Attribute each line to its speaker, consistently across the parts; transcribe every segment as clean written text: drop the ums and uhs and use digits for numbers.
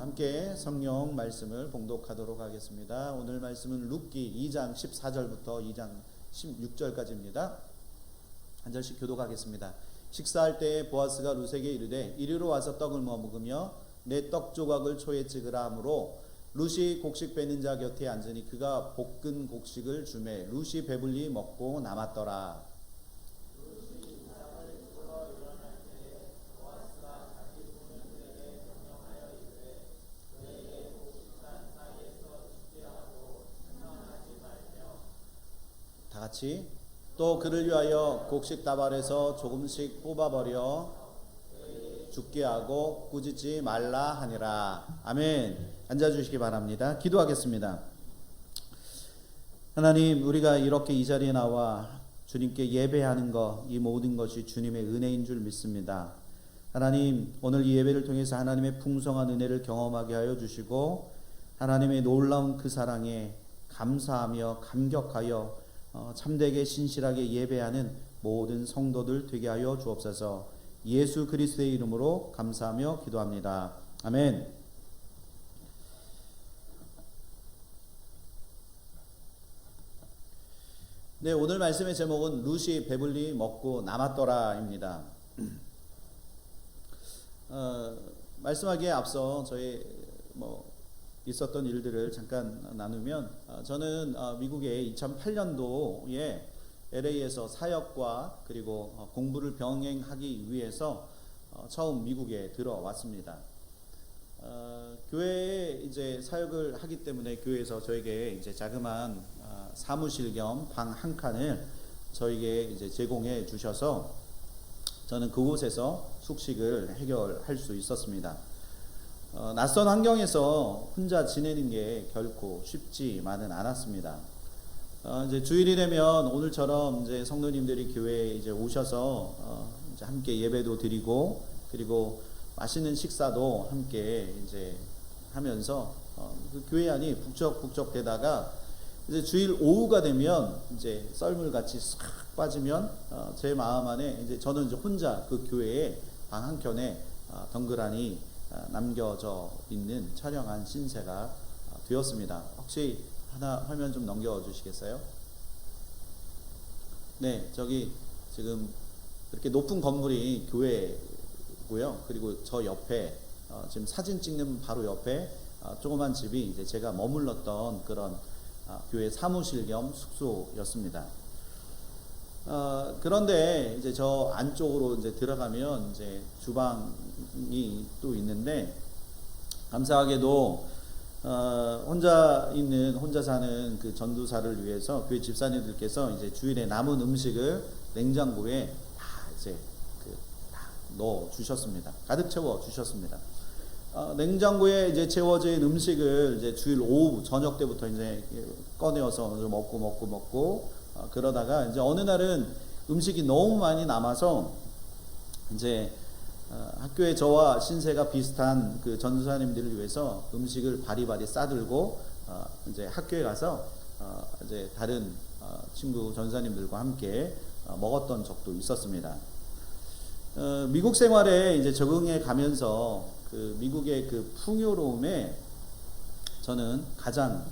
Speaker 1: 함께 성경 말씀을 봉독하도록 하겠습니다. 오늘 말씀은 룻기 2장 14절부터 2장 16절까지입니다. 한 절씩 교독하겠습니다. 식사할 때에 보아스가 룻에게 이르되 이리로 와서 떡을 머무으며 내 떡 조각을 초에 찍으라 하므로 룻이 곡식 빼는 자 곁에 앉으니 그가 볶은 곡식을 주매 룻이 배불리 먹고 남았더라. 다 같이 또 그를 위하여 곡식 다발에서 조금씩 뽑아버려 죽게 하고 꾸짖지 말라 하니라. 아멘. 앉아주시기 바랍니다. 기도하겠습니다. 하나님, 우리가 이렇게 이 자리에 나와 주님께 예배하는 것, 이 모든 것이 주님의 은혜인 줄 믿습니다. 하나님, 오늘 이 예배를 통해서 하나님의 풍성한 은혜를 경험하게 하여 주시고 하나님의 놀라운 그 사랑에 감사하며 감격하여 참되게 신실하게 예배하는 모든 성도들 되게 하여 주옵소서. 예수 그리스도의 이름으로 감사하며 기도합니다. 아멘. 네, 오늘 말씀의 제목은 룻이 배불리 먹고 남았더라입니다. 말씀하기에 앞서 저희 있었던 일들을 잠깐 나누면, 저는 미국에 2008년도에 LA에서 사역과 그리고 공부를 병행하기 위해서 처음 미국에 들어왔습니다. 교회에 이제 사역을 하기 때문에 교회에서 저에게 이제 자그마한 사무실 겸 방 한 칸을 저에게 이제 제공해 주셔서 저는 그곳에서 숙식을 해결할 수 있었습니다. 낯선 환경에서 혼자 지내는 게 결코 쉽지만은 않았습니다. 이제 주일이 되면 오늘처럼 이제 성도님들이 교회에 이제 오셔서 이제 함께 예배도 드리고 그리고 맛있는 식사도 함께 이제 하면서 그 교회 안이 북적북적대다가 이제 주일 오후가 되면 이제 썰물 같이 싹 빠지면 제 마음 안에 이제 저는 이제 혼자 그 교회에 방 한 켠에 덩그라니 남겨져 있는 처량한 신세가 되었습니다. 혹시 하나 화면 좀 넘겨 주시겠어요? 네, 저기 지금 이렇게 높은 건물이 교회고요. 그리고 저 옆에 지금 사진 찍는 바로 옆에 조그만 집이 이제 제가 머물렀던 그런 교회 사무실 겸 숙소였습니다. 그런데 이제 저 안쪽으로 이제 들어가면 이제 주방이 또 있는데, 감사하게도 혼자 사는 그 전도사를 위해서 교회 집사님들께서 이제 주일에 남은 음식을 냉장고에 다 이제 다 넣어 주셨습니다. 가득 채워 주셨습니다. 냉장고에 이제 채워진 음식을 이제 주일 오후 저녁 때부터 이제 꺼내어서 먹고 그러다가 이제 어느 날은 음식이 너무 많이 남아서 이제 학교에 저와 신세가 비슷한 그 전도사님들을 위해서 음식을 바리바리 싸들고 이제 학교에 가서 이제 다른 친구 전도사님들과 함께 먹었던 적도 있었습니다. 미국 생활에 이제 적응해 가면서 그 미국의 그 풍요로움에 저는 가장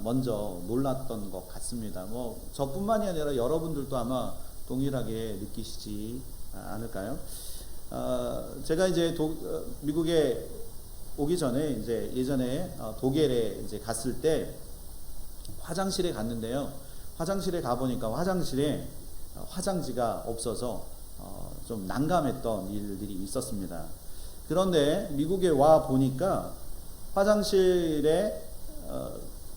Speaker 1: 먼저 놀랐던 것 같습니다. 저뿐만이 아니라 여러분들도 아마 동일하게 느끼시지 않을까요? 제가 이제 미국에 오기 전에 이제 예전에 독일에 이제 갔을 때 화장실에 갔는데요. 화장실에 가보니까 화장실에 화장지가 없어서 좀 난감했던 일들이 있었습니다. 그런데 미국에 와 보니까 화장실에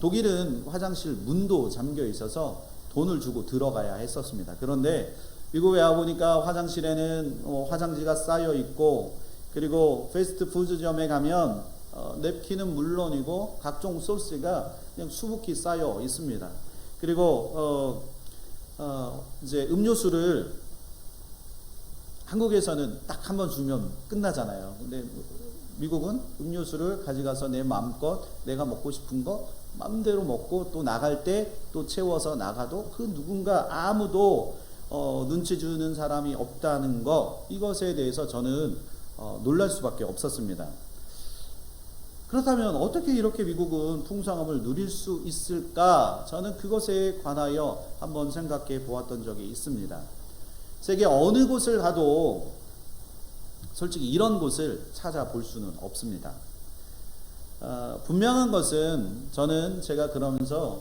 Speaker 1: 독일은 화장실 문도 잠겨 있어서 돈을 주고 들어가야 했었습니다. 그런데 미국에 와 보니까 화장실에는 화장지가 쌓여 있고, 그리고 패스트푸드점에 가면 냅킨은 물론이고 각종 소스가 그냥 수북히 쌓여 있습니다. 그리고 이제 음료수를 한국에서는 딱 한 번 주면 끝나잖아요. 근데 미국은 음료수를 가져가서 내 마음껏 내가 먹고 싶은 거 마음대로 먹고 또 나갈 때 또 채워서 나가도 그 누군가 아무도 눈치 주는 사람이 없다는 것, 이것에 대해서 저는 놀랄 수밖에 없었습니다. 그렇다면 어떻게 이렇게 미국은 풍성함을 누릴 수 있을까? 저는 그것에 관하여 한번 생각해 보았던 적이 있습니다. 세계 어느 곳을 가도 솔직히 이런 곳을 찾아볼 수는 없습니다. 분명한 것은 저는 제가 그러면서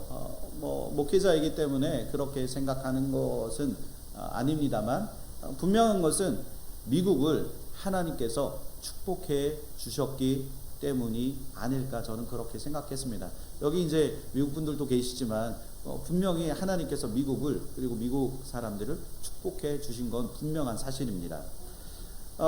Speaker 1: 목회자이기 때문에 그렇게 생각하는 것은 아닙니다만, 분명한 것은 미국을 하나님께서 축복해 주셨기 때문이 아닐까, 저는 그렇게 생각했습니다. 여기 이제 미국 분들도 계시지만 분명히 하나님께서 미국을, 그리고 미국 사람들을 축복해 주신 건 분명한 사실입니다.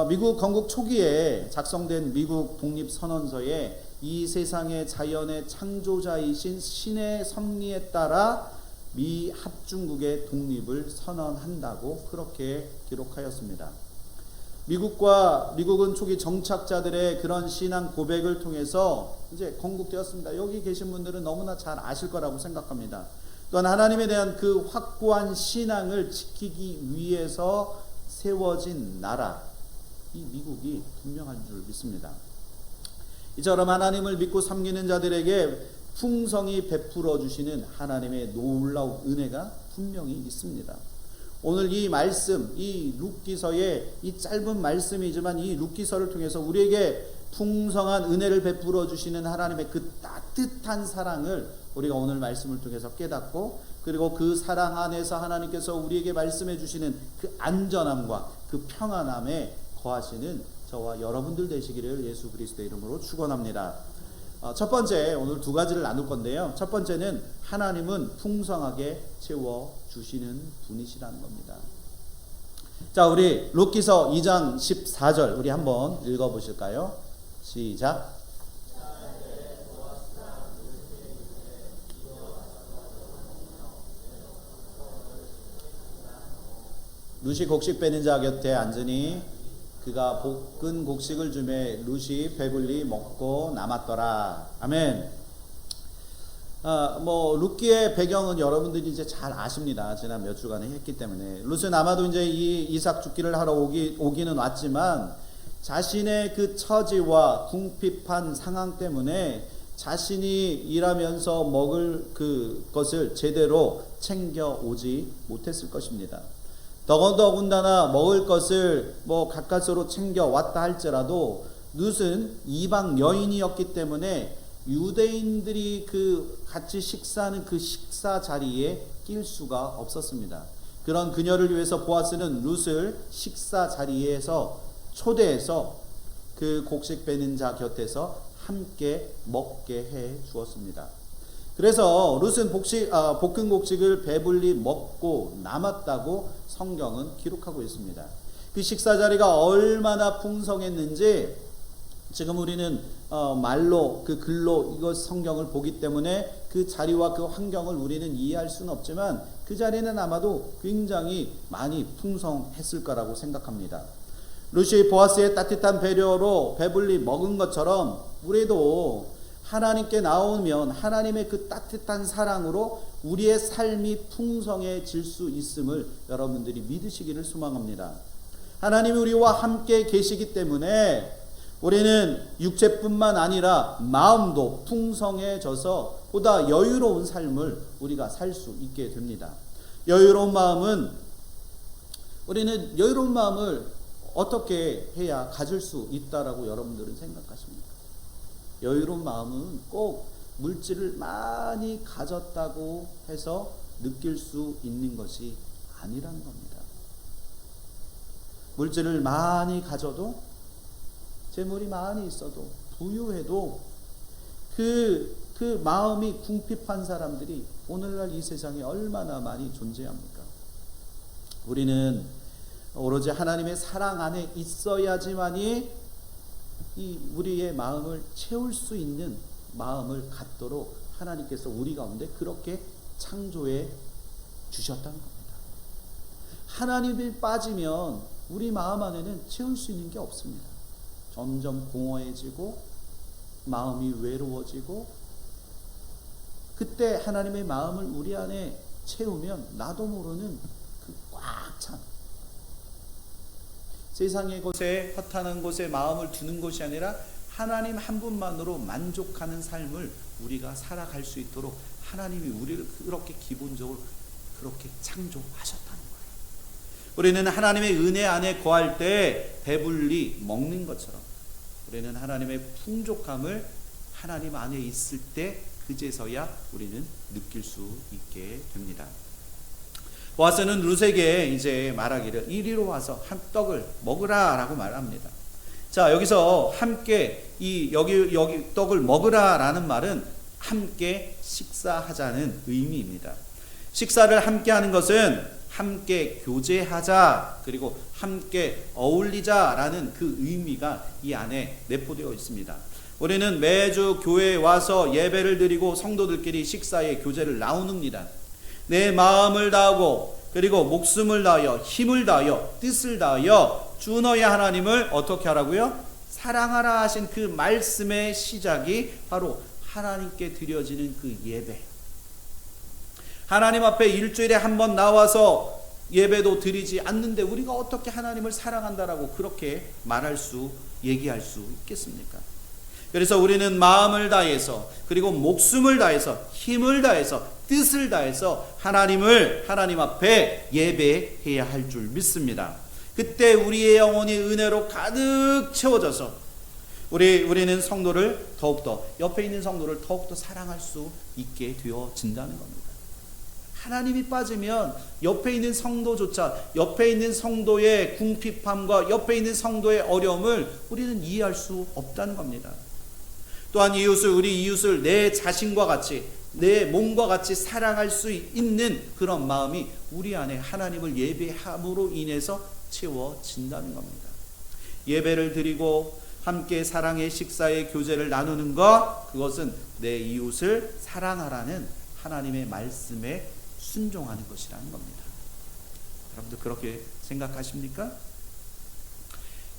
Speaker 1: 미국 건국 초기에 작성된 미국 독립선언서에 이 세상의 자연의 창조자이신 신의 섭리에 따라 미 합중국의 독립을 선언한다고 그렇게 기록하였습니다. 미국은 초기 정착자들의 그런 신앙 고백을 통해서 이제 건국되었습니다. 여기 계신 분들은 너무나 잘 아실 거라고 생각합니다. 또한 하나님에 대한 그 확고한 신앙을 지키기 위해서 세워진 나라, 이 미국이 분명한 줄 믿습니다. 이처럼 하나님을 믿고 섬기는 자들에게 풍성히 베풀어 주시는 하나님의 놀라운 은혜가 분명히 있습니다. 오늘 이 말씀, 이 룻기서의 이 짧은 말씀이지만 이 룻기서를 통해서 우리에게 풍성한 은혜를 베풀어 주시는 하나님의 그 따뜻한 사랑을 우리가 오늘 말씀을 통해서 깨닫고, 그리고 그 사랑 안에서 하나님께서 우리에게 말씀해 주시는 그 안전함과 그 평안함에 거하시는 저와 여러분들 되시기를 예수 그리스도의 이름으로 축원합니다. 첫 번째, 오늘 두 가지를 나눌 건데요. 첫 번째는 하나님은 풍성하게 채워 주시는 분이시라는 겁니다. 자, 우리 룻기서 2장 14절 우리 한번 읽어 보실까요? 시작. 룻이 곡식 빼는 자 곁에 앉으니 그가 볶은 곡식을 주매 룻이 배불리 먹고 남았더라. 아멘. 룻기의 배경은 여러분들이 이제 잘 아십니다. 지난 몇 주간에 했기 때문에. 룻은 아마도 이제 이 이삭 죽기를 하러 오기는 왔지만 자신의 그 처지와 궁핍한 상황 때문에 자신이 일하면서 먹을 그것을 제대로 챙겨 오지 못했을 것입니다. 더군다나 먹을 것을 가까스로 챙겨 왔다 할지라도 룻은 이방 여인이었기 때문에 유대인들이 같이 식사하는 그 식사 자리에 낄 수가 없었습니다. 그런 그녀를 위해서 보아스는 룻을 식사 자리에서 초대해서 그 곡식 빼는 자 곁에서 함께 먹게 해 주었습니다. 그래서 룻은 볶은 곡식을 배불리 먹고 남았다고 성경은 기록하고 있습니다. 그 식사 자리가 얼마나 풍성했는지 지금 우리는 말로 글로 이것 성경을 보기 때문에 그 자리와 그 환경을 우리는 이해할 수는 없지만 그 자리는 아마도 굉장히 많이 풍성했을 거라고 생각합니다. 룻이 보아스의 따뜻한 배려로 배불리 먹은 것처럼 우리도 하나님께 나오면 하나님의 그 따뜻한 사랑으로 우리의 삶이 풍성해질 수 있음을 여러분들이 믿으시기를 소망합니다. 하나님이 우리와 함께 계시기 때문에 우리는 육체뿐만 아니라 마음도 풍성해져서 보다 여유로운 삶을 우리가 살 수 있게 됩니다. 우리는 여유로운 마음을 어떻게 해야 가질 수 있다라고 여러분들은 생각하십니까? 여유로운 마음은 꼭 물질을 많이 가졌다고 해서 느낄 수 있는 것이 아니라는 겁니다. 물질을 많이 가져도, 재물이 많이 있어도, 부유해도 그 마음이 궁핍한 사람들이 오늘날 이 세상에 얼마나 많이 존재합니까? 우리는 오로지 하나님의 사랑 안에 있어야지만이 우리의 마음을 채울 수 있는 마음을 갖도록 하나님께서 우리 가운데 그렇게 창조해 주셨다는 겁니다. 하나님이 빠지면 우리 마음 안에는 채울 수 있는 게 없습니다. 점점 공허해지고 마음이 외로워지고, 그때 하나님의 마음을 우리 안에 채우면 나도 모르는 그 꽉 찬 세상의 곳에, 허탄한 곳에 마음을 두는 것이 아니라 하나님 한 분만으로 만족하는 삶을 우리가 살아갈 수 있도록 하나님이 우리를 그렇게 기본적으로 그렇게 창조하셨다는 거예요. 우리는 하나님의 은혜 안에 거할 때 배불리 먹는 것처럼 우리는 하나님의 풍족함을 하나님 안에 있을 때 그제서야 우리는 느낄 수 있게 됩니다. 보아스는 룻에게 이제 말하기를 이리로 와서 한 떡을 먹으라라고 말합니다. 자, 여기서 함께 여기 떡을 먹으라라는 말은 함께 식사하자는 의미입니다. 식사를 함께 하는 것은 함께 교제하자 그리고 함께 어울리자라는 그 의미가 이 안에 내포되어 있습니다. 우리는 매주 교회에 와서 예배를 드리고 성도들끼리 식사의 교제를 나눕니다. 내 마음을 다하고 그리고 목숨을 다하여 힘을 다하여 뜻을 다하여 주 너의 하나님을 어떻게 하라고요? 사랑하라 하신 그 말씀의 시작이 바로 하나님께 드려지는 그 예배. 하나님 앞에 일주일에 한 번 나와서 예배도 드리지 않는데 우리가 어떻게 하나님을 사랑한다라고 그렇게 얘기할 수 있겠습니까? 그래서 우리는 마음을 다해서 그리고 목숨을 다해서 힘을 다해서 뜻을 다해서 하나님 앞에 예배해야 할 줄 믿습니다. 그때 우리의 영혼이 은혜로 가득 채워져서 우리는 성도를 더욱더 옆에 있는 성도를 더욱더 사랑할 수 있게 되어진다는 겁니다. 하나님이 빠지면 옆에 있는 성도조차 옆에 있는 성도의 궁핍함과 옆에 있는 성도의 어려움을 우리는 이해할 수 없다는 겁니다. 또한 우리 이웃을 내 자신과 같이 내 몸과 같이 사랑할 수 있는 그런 마음이 우리 안에 하나님을 예배함으로 인해서 채워진다는 겁니다. 예배를 드리고 함께 사랑의 식사의 교제를 나누는 것, 그것은 내 이웃을 사랑하라는 하나님의 말씀에 순종하는 것이라는 겁니다. 여러분들 그렇게 생각하십니까?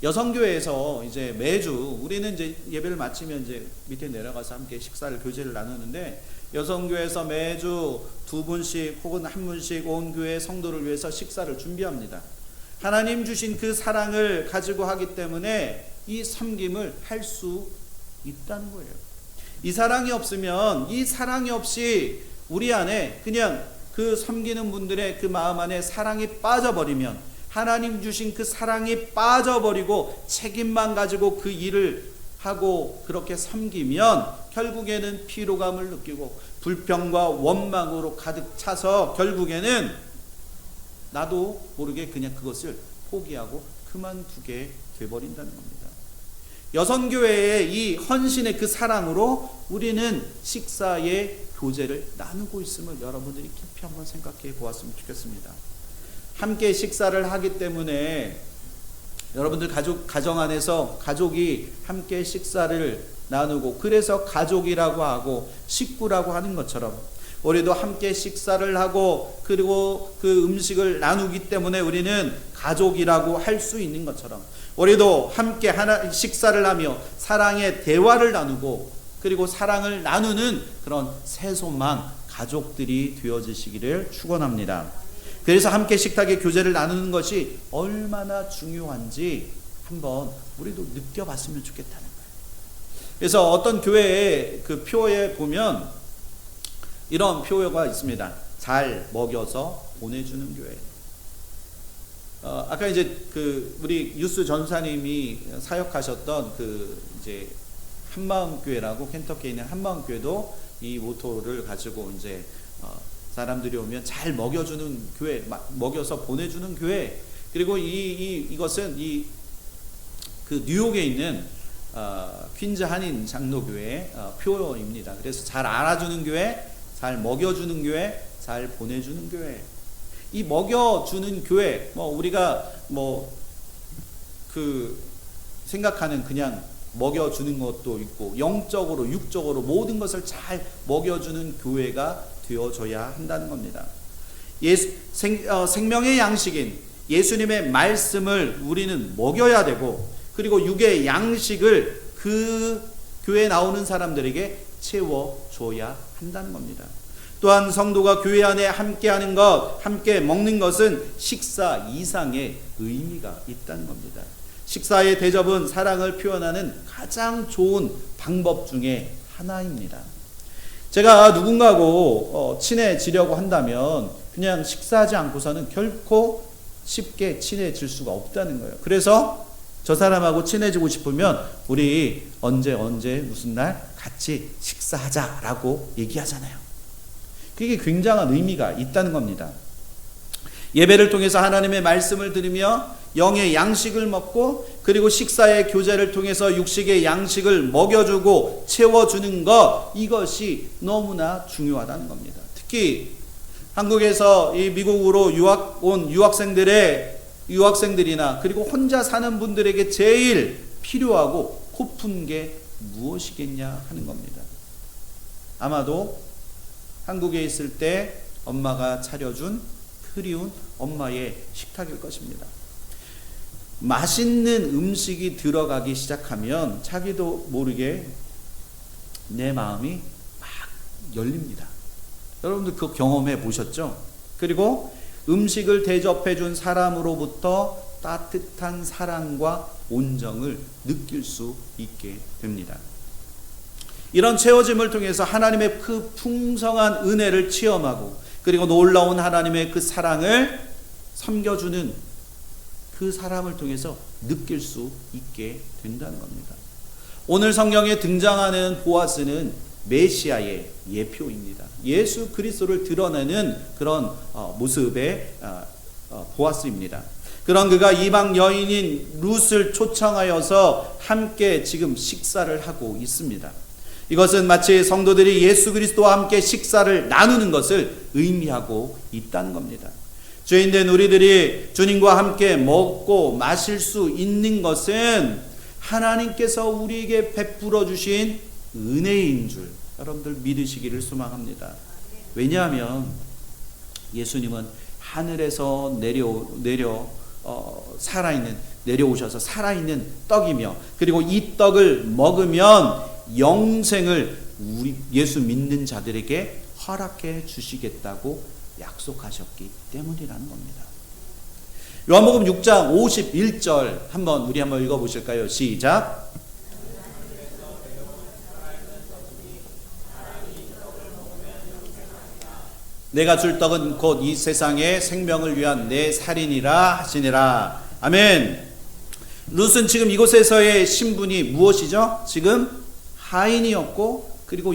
Speaker 1: 여성교회에서 이제 매주 우리는 이제 예배를 마치면 이제 밑에 내려가서 함께 식사를 교제를 나누는데 여성교회에서 매주 2분씩 혹은 1분씩 온 교회 성도를 위해서 식사를 준비합니다. 하나님 주신 그 사랑을 가지고 하기 때문에 이 섬김을 할 수 있다는 거예요. 이 사랑이 없으면 이 사랑이 없이 우리 안에 그냥 그 섬기는 분들의 그 마음 안에 사랑이 빠져버리면 하나님 주신 그 사랑이 빠져버리고 책임만 가지고 그 일을 하고 그렇게 섬기면 결국에는 피로감을 느끼고 불평과 원망으로 가득 차서 결국에는 나도 모르게 그냥 그것을 포기하고 그만두게 돼버린다는 겁니다. 여성교회의 이 헌신의 그 사랑으로 우리는 식사의 교제를 나누고 있음을 여러분들이 깊이 한번 생각해 보았으면 좋겠습니다. 함께 식사를 하기 때문에 여러분들 가정 안에서 가족이 함께 식사를 나누고 그래서 가족이라고 하고 식구라고 하는 것처럼 우리도 함께 식사를 하고 그리고 그 음식을 나누기 때문에 우리는 가족이라고 할 수 있는 것처럼 우리도 함께 식사를 하며 사랑의 대화를 나누고 그리고 사랑을 나누는 그런 세소망 가족들이 되어지시기를 축원합니다. 그래서 함께 식탁의 교제를 나누는 것이 얼마나 중요한지 한번 우리도 느껴봤으면 좋겠다는 거예요. 그래서 어떤 교회의 그 표에 보면 이런 표가 있습니다. 잘 먹여서 보내주는 교회. 아까 이제 그 우리 유스 전사님이 사역하셨던 그 이제 한마음교회라고 켄터키에 있는 한마음교회도 이 모토를 가지고 이제 사람들이 오면 잘 먹여주는 교회, 먹여서 보내주는 교회. 그리고 이것은 그 뉴욕에 있는 퀸즈 한인 장로교회 표입니다. 그래서 잘 알아주는 교회, 잘 먹여주는 교회, 잘 보내주는 교회. 이 먹여주는 교회, 우리가 생각하는 그냥 먹여주는 것도 있고 영적으로 육적으로 모든 것을 잘 먹여주는 교회가 되어져야 한다는 겁니다. 생명의 양식인 예수님의 말씀을 우리는 먹여야 되고 그리고 육의 양식을 그 교회에 나오는 사람들에게 채워줘야 한다는 겁니다. 또한 성도가 교회 안에 함께하는 것, 함께 먹는 것은 식사 이상의 의미가 있다는 겁니다. 식사의 대접은 사랑을 표현하는 가장 좋은 방법 중에 하나입니다. 제가 누군가하고 친해지려고 한다면 그냥 식사하지 않고서는 결코 쉽게 친해질 수가 없다는 거예요. 그래서 저 사람하고 친해지고 싶으면 우리 언제 무슨 날 같이 식사하자라고 얘기하잖아요. 그게 굉장한 의미가 있다는 겁니다. 예배를 통해서 하나님의 말씀을 들으며 영의 양식을 먹고 그리고 식사의 교제를 통해서 육식의 양식을 먹여주고 채워주는 것, 이것이 너무나 중요하다는 겁니다. 특히 한국에서 이 미국으로 유학 온 유학생들이나 그리고 혼자 사는 분들에게 제일 필요하고 고픈 게 무엇이겠냐 하는 겁니다. 아마도 한국에 있을 때 엄마가 차려준 그리운 엄마의 식탁일 것입니다. 맛있는 음식이 들어가기 시작하면 자기도 모르게 내 마음이 막 열립니다. 여러분들 그거 경험해 보셨죠? 그리고 음식을 대접해 준 사람으로부터 따뜻한 사랑과 온정을 느낄 수 있게 됩니다. 이런 채워짐을 통해서 하나님의 그 풍성한 은혜를 체험하고 그리고 놀라운 하나님의 그 사랑을 섬겨주는 그 사람을 통해서 느낄 수 있게 된다는 겁니다. 오늘 성경에 등장하는 보아스는 메시아의 예표입니다. 예수 그리스도를 드러내는 그런 모습의 보아스입니다. 그런 그가 이방 여인인 룻을 초청하여서 함께 지금 식사를 하고 있습니다. 이것은 마치 성도들이 예수 그리스도와 함께 식사를 나누는 것을 의미하고 있다는 겁니다. 죄인된 우리들이 주님과 함께 먹고 마실 수 있는 것은 하나님께서 우리에게 베풀어 주신 은혜인 줄 여러분들 믿으시기를 소망합니다. 왜냐하면 예수님은 하늘에서 내려오셔서 살아있는 떡이며 그리고 이 떡을 먹으면 영생을 우리 예수 믿는 자들에게 허락해 주시겠다고 약속하셨기 때문이라는 겁니다. 요한복음 6장 51절 우리 한번 읽어보실까요? 시작. 내가 줄 떡은 곧 이 세상의 생명을 위한 내 살이니라 하시니라. 아멘. 룻은 지금 이곳에서의 신분이 무엇이죠? 지금 하인이었고 그리고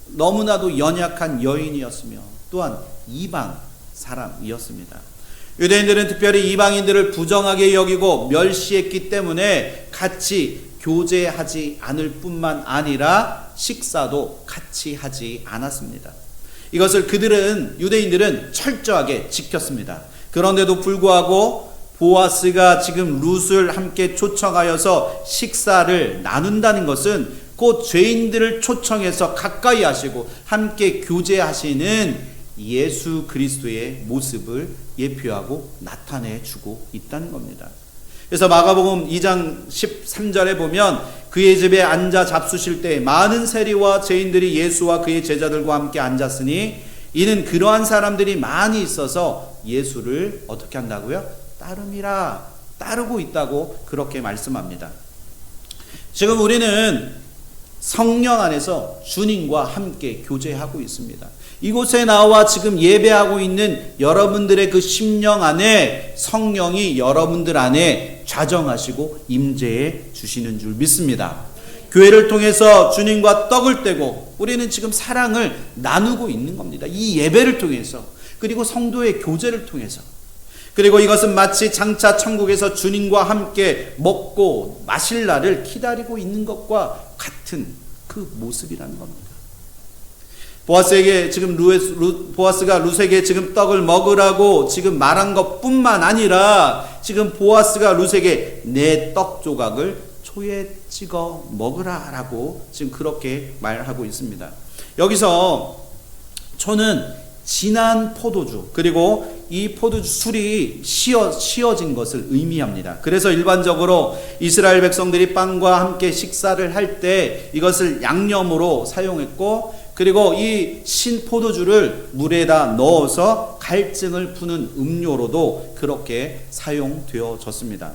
Speaker 1: 너무나도 연약한 여인이었으며 또한 이방 사람이었습니다. 유대인들은 특별히 이방인들을 부정하게 여기고 멸시했기 때문에 같이 교제하지 않을 뿐만 아니라 식사도 같이 하지 않았습니다. 이것을 유대인들은 철저하게 지켰습니다. 그런데도 불구하고 보아스가 지금 룻을 함께 초청하여서 식사를 나눈다는 것은 곧 죄인들을 초청해서 가까이 하시고 함께 교제하시는 예수 그리스도의 모습을 예표하고 나타내 주고 있다는 겁니다. 그래서 마가복음 2장 13절에 보면 그의 집에 앉아 잡수실 때 많은 세리와 죄인들이 예수와 그의 제자들과 함께 앉았으니 이는 그러한 사람들이 많이 있어서 예수를 어떻게 한다고요? 따르고 있다고 그렇게 말씀합니다. 지금 우리는 성령 안에서 주님과 함께 교제하고 있습니다. 이곳에 나와 지금 예배하고 있는 여러분들의 그 심령 안에 성령이 여러분들 안에 좌정하시고 임재해 주시는 줄 믿습니다. 교회를 통해서 주님과 떡을 떼고 우리는 지금 사랑을 나누고 있는 겁니다. 이 예배를 통해서 그리고 성도의 교제를 통해서 그리고 이것은 마치 장차 천국에서 주님과 함께 먹고 마실 날을 기다리고 있는 것과 같은 그 모습이라는 겁니다. 보아스에게 지금 보아스가 룻에게 지금 떡을 먹으라고 지금 말한 것뿐만 아니라 지금 보아스가 룻에게 내 떡 조각을 초에 찍어 먹으라라고 지금 그렇게 말하고 있습니다. 여기서 초는 진한 포도주 그리고 이 포도주 술이 씌어진 것을 의미합니다. 그래서 일반적으로 이스라엘 백성들이 빵과 함께 식사를 할 때 이것을 양념으로 사용했고 그리고 이 신 포도주를 물에다 넣어서 갈증을 푸는 음료로도 그렇게 사용되어졌습니다.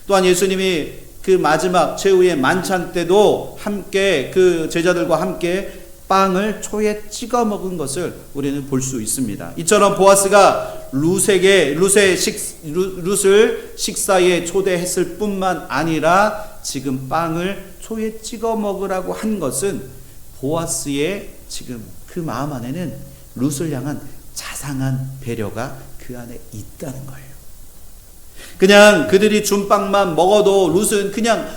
Speaker 1: 또한 예수님이 그 마지막 최후의 만찬 때도 함께 그 제자들과 함께 빵을 초에 찍어 먹은 것을 우리는 볼 수 있습니다. 이처럼 보아스가 룻을 식사에 초대했을 뿐만 아니라 지금 빵을 초에 찍어 먹으라고 한 것은 보아스의 지금 그 마음 안에는 룻을 향한 자상한 배려가 그 안에 있다는 거예요. 그냥 그들이 준 빵만 먹어도 룻은 그냥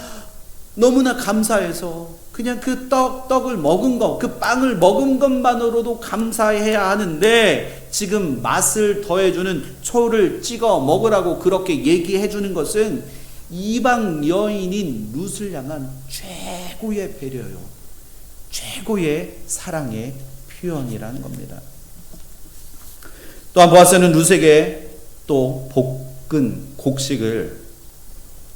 Speaker 1: 너무나 감사해서 그냥 그 떡을 먹은 것, 그 빵을 먹은 것만으로도 감사해야 하는데 지금 맛을 더해주는 초를 찍어 먹으라고 그렇게 얘기해 주는 것은 이방 여인인 룻을 향한 최고의 배려요. 최고의 사랑의 표현이라는 겁니다. 또한 보아스는 룻에게 또 볶은 곡식을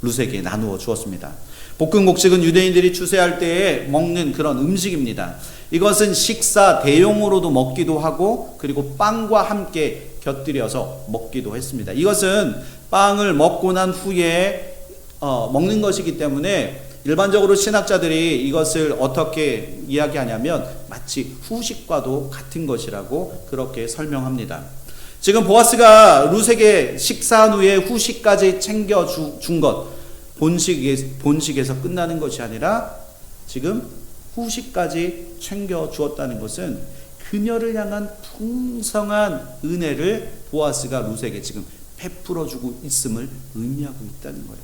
Speaker 1: 룻에게 나누어 주었습니다. 볶은 곡식은 유대인들이 추수할 때에 먹는 그런 음식입니다. 이것은 식사 대용으로도 먹기도 하고 그리고 빵과 함께 곁들여서 먹기도 했습니다. 이것은 빵을 먹고 난 후에 먹는 것이기 때문에 일반적으로 신학자들이 이것을 어떻게 이야기하냐면 마치 후식과도 같은 것이라고 그렇게 설명합니다. 지금 보아스가 룻에게 식사한 후에 후식까지 챙겨 준 것, 본식에서 끝나는 것이 아니라 지금 후식까지 챙겨 주었다는 것은 그녀를 향한 풍성한 은혜를 보아스가 룻에게 지금 베풀어 주고 있음을 의미하고 있다는 거예요.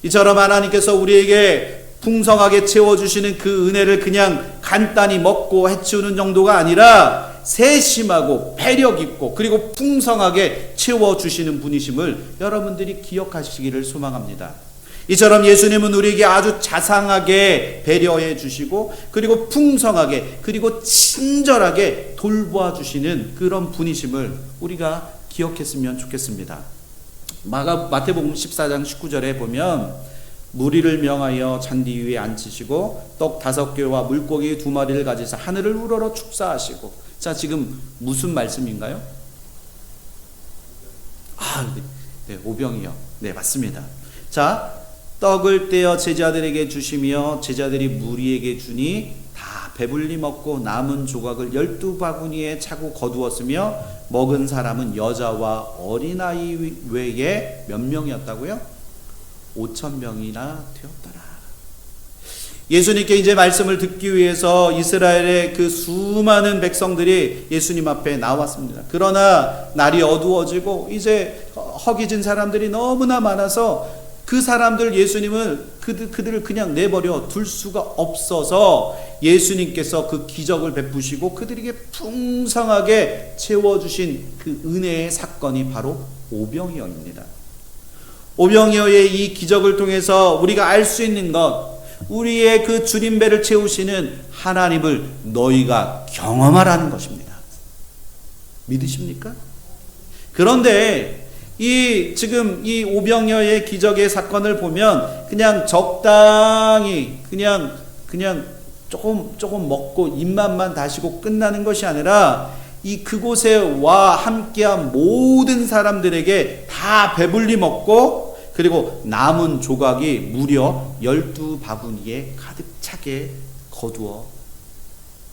Speaker 1: 이처럼 하나님께서 우리에게 풍성하게 채워주시는 그 은혜를 그냥 간단히 먹고 해치우는 정도가 아니라 세심하고 배려 깊고 그리고 풍성하게 채워주시는 분이심을 여러분들이 기억하시기를 소망합니다. 이처럼 예수님은 우리에게 아주 자상하게 배려해 주시고 그리고 풍성하게 그리고 친절하게 돌보아 주시는 그런 분이심을 우리가 기억했으면 좋겠습니다. 마태복음 14장 19절에 보면 무리를 명하여 잔디 위에 앉히시고 떡 5개와 물고기 2마리를 가지사 하늘을 우러러 축사하시고. 자, 지금 무슨 말씀인가요? 네, 오병이요. 네, 맞습니다. 자, 떡을 떼어 제자들에게 주시며 제자들이 무리에게 주니 다 배불리 먹고 남은 조각을 12바구니에 차고 거두었으며 먹은 사람은 여자와 어린아이 외에 몇 명이었다고요? 5,000명이나 되었더라. 예수님께 이제 말씀을 듣기 위해서 이스라엘의 그 수많은 백성들이 예수님 앞에 나왔습니다. 그러나 날이 어두워지고 이제 허기진 사람들이 너무나 많아서 그 사람들 예수님은 그들을 그냥 내버려 둘 수가 없어서 예수님께서 그 기적을 베푸시고 그들에게 풍성하게 채워주신 그 은혜의 사건이 바로 오병이어입니다. 오병이어의 이 기적을 통해서 우리가 알 수 있는 것, 우리의 그 주님배를 채우시는 하나님을 너희가 경험하라는 것입니다. 믿으십니까? 그런데 지금 이 오병이어의 기적의 사건을 보면 그냥 적당히 그냥 조금 먹고 입맛만 다시고 끝나는 것이 아니라 그곳에 와 함께한 모든 사람들에게 다 배불리 먹고 그리고 남은 조각이 무려 12바구니에 가득 차게 거두어